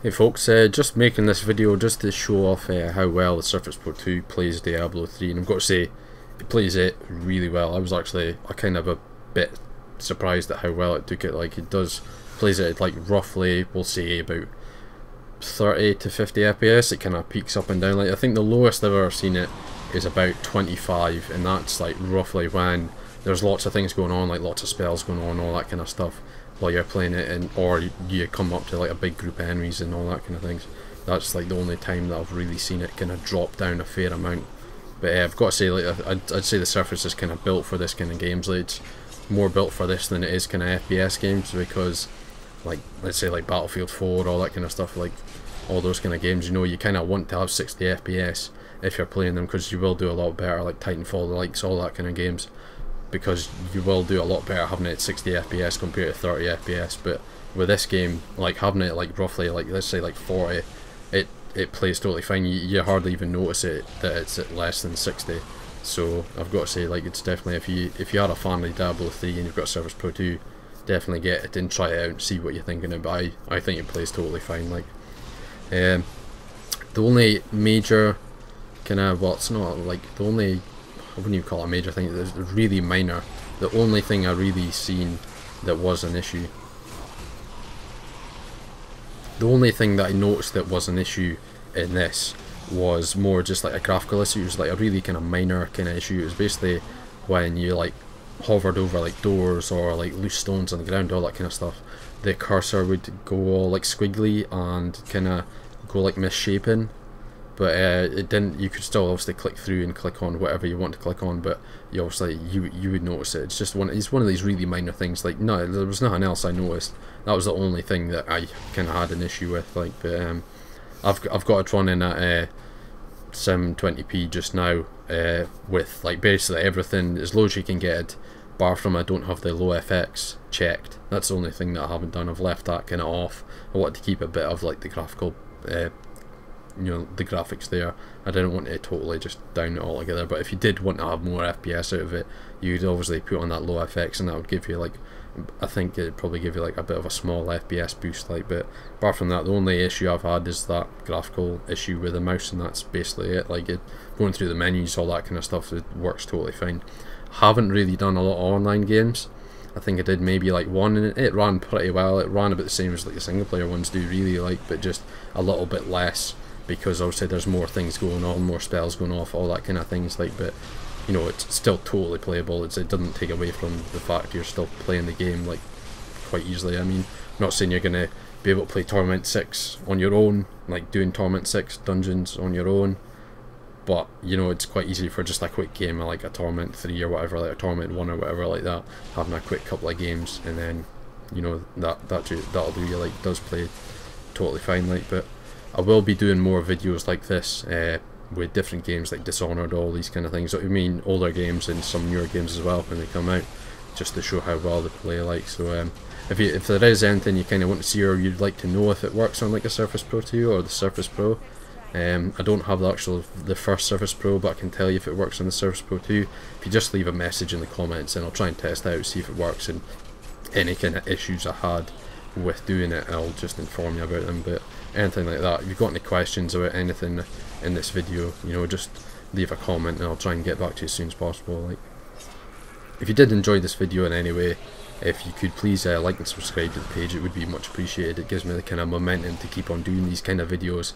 Hey folks, just making this video just to show off how well the Surface Pro 2 plays Diablo 3, and I've got to say, it plays it really well. I was actually kind of a bit surprised at how well it took it. Like, it plays it at like roughly, we'll say about 30 to 50 FPS. It kind of peaks up and down. Like, I think the lowest I've ever seen it is about 25, and that's like roughly when there's lots of things going on, like lots of spells going on, all that kind of stuff, while you're playing it, and or you come up to like a big group of enemies and all that kind of things. That's like the only time that I've really seen it kind of drop down a fair amount. But I've got to say, like, I'd say the Surface is kind of built for this kind of games. Like, it's more built for this than it is kind of FPS games, because like, let's say like Battlefield 4, all that kind of stuff, like all those kind of games, you know, you kind of want to have 60 FPS if you're playing them, because you will do a lot better, like Titanfall, the likes, all that kind of games, because you will do a lot better having it at 60 FPS compared to 30 FPS. But with this game, like having it like roughly, like let's say like 40, it plays totally fine. You hardly even notice it that it's at less than 60. So I've got to say, like, it's definitely, if you are a fan of Diablo 3 and you've got Surface Pro 2, definitely get it and try it out and see what you're thinking of. But I think it plays totally fine. Like, the only major kind of, well, it's not like the only, I wouldn't even call it a major thing, it's really minor. The only thing I really seen that was an issue, the only thing that I noticed that was an issue in this was more just like a graphical issue. It was like a really kind of minor kind of issue. It was basically when you like hovered over like doors or like loose stones on the ground, all that kind of stuff, the cursor would go all like squiggly and kind of go like misshapen. But it didn't. You could still obviously click through and click on whatever you want to click on, but you obviously you would notice it. It's just it's one of these really minor things. Like, no, there was nothing else I noticed. That was the only thing that I kind of had an issue with. Like, but I've got it running at 720p just now, with like basically everything as low as you can get it, bar from I don't have the low FX checked. That's the only thing that I haven't done. I've left that kind of off. I wanted to keep a bit of like the graphical, you know, the graphics there. I didn't want to totally just down it all together. But if you did want to have more FPS out of it, you'd obviously put on that low FX, and that would give you like, I think it'd probably give you like a bit of a small FPS boost. Like, but apart from that, the only issue I've had is that graphical issue with the mouse, and that's basically it. Like, going through the menus, all that kind of stuff, it works totally fine. Haven't really done a lot of online games. I think I did maybe like one, and it ran pretty well. It ran about the same as like the single player ones do, really, like, but just a little bit less, because obviously there's more things going on, more spells going off, all that kind of things. Like, but you know, it's still totally playable. It doesn't take away from the fact you're still playing the game like quite easily. I mean, I'm not saying you're gonna be able to play Torment 6 on your own, like doing Torment 6 dungeons on your own, but you know, it's quite easy for just a quick game like a Torment 3 or whatever, like a Torment 1 or whatever like that, having a quick couple of games, and then, you know, that'll do you. Like, does play totally fine. Like, but I will be doing more videos like this, with different games like Dishonored, all these kind of things. I mean, older games and some newer games as well when they come out, just to show how well they play. Like, so if there is anything you kind of want to see, or you'd like to know if it works on like a Surface Pro 2 or the Surface Pro, I don't have the first Surface Pro, but I can tell you if it works on the Surface Pro 2. If you just leave a message in the comments, and I'll try and test it out, see if it works, and any kind of issues I had with doing it, I'll just inform you about them. But anything like that, if you've got any questions about anything in this video, you know, just leave a comment and I'll try and get back to you as soon as possible. Like, if you did enjoy this video in any way, if you could please like and subscribe to the page, it would be much appreciated. It gives me the kind of momentum to keep on doing these kind of videos,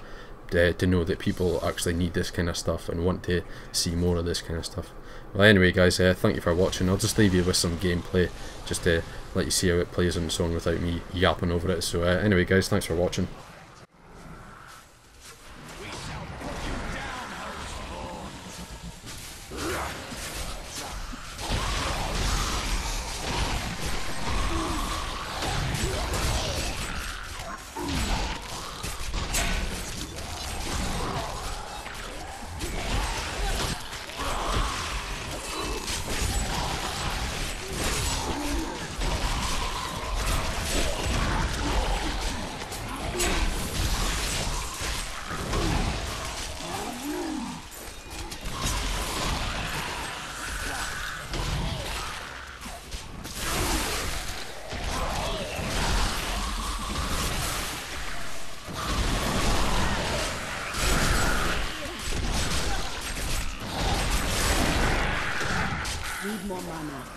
to know that people actually need this kind of stuff and want to see more of this kind of stuff. Well, anyway guys, thank you for watching. I'll just leave you with some gameplay, just to let you see how it plays on its own without me yapping over it. So anyway guys, thanks for watching. more mana.